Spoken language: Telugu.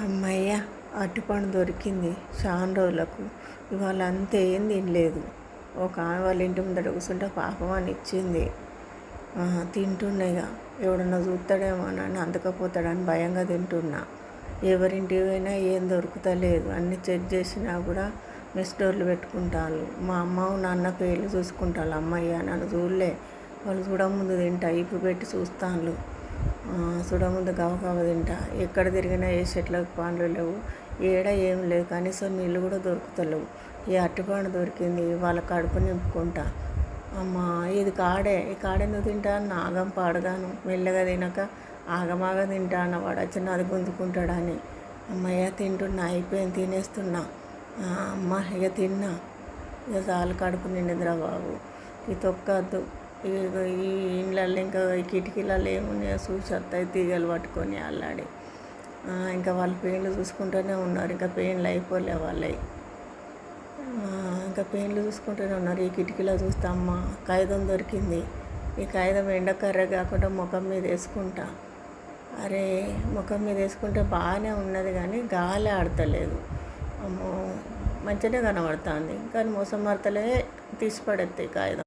అమ్మయ్య, అరటిపండు దొరికింది చాలా రోజులకు. ఇవాళ అంతా ఏం తినలేదు. ఒక ఆమె వాళ్ళ ఇంటి ముందర కూర్చుంటే పాపం అని ఇచ్చింది. తింటున్నాయిగా, ఎవడన్నా చూస్తాడేమో అని అందకపోతాడని భయంగా తింటున్నా. ఎవరింటికి పోయినా ఏం దొరుకుతలేదు. అన్నీ చెక్ చేసినా కూడా మెస్ డోర్లు పెట్టుకుంటాను. మా అమ్మ నాన్న పేర్లు చూసుకుంటాను. అమ్మయ్య నన్ను చూడలే. వాళ్ళు చూడముందు తింటా, ఇప్పు పెట్టి చూస్తాను. చూడముందు గవగవ తింటా. ఎక్కడ తిరిగినా ఏ చెట్లకు పండ్లు లేవు, ఏడ ఏం లేవు, కనీసం నీళ్ళు కూడా దొరుకుతలేవు. ఈ అరటిపండు దొరికింది, వాళ్ళ కడుపు నింపుకుంటా. అమ్మా ఇది కాడే, ఈ కాడే నువ్వు తింటా ఆగం పాడగాను. మెల్లగా తినక ఆగమాగా తింటా అన్నవాడు వచ్చి అది గుంజుకుంటాడని. అమ్మయ్య తింటున్నా, అయిపోయింది, తినేస్తున్నా. అమ్మ ఇక తిన్నా, ఇక చాలు, కడుపు నిండిందిరా బాబు. ఈ తొక్కద్దు. ఈ ఇండ్లల్లో ఇంకా ఈ కిటికీలలో ఏమున్నాయో చూసి వస్తాయి తీగలు పట్టుకొని అల్లాడి. ఇంకా వాళ్ళు పెయిన్లు చూసుకుంటూనే ఉన్నారు. ఇంకా పెయిన్లు అయిపోలే వాళ్ళవి. ఇంకా పెయిన్లు చూసుకుంటూనే ఉన్నారు. ఈ కిటికీలో చూస్తే అమ్మ కాగితం దొరికింది. ఈ కాగితం ఎండకర్ర కాకుండా ముఖం మీద వేసుకుంటా. అరే ముఖం మీద వేసుకుంటే బాగానే ఉన్నది కానీ గాలి ఆడతలేదు. అమ్మో మంచిగానే కనబడుతుంది కానీ మోసం మరతలే తీసి పడేస్తాయి కాగితం.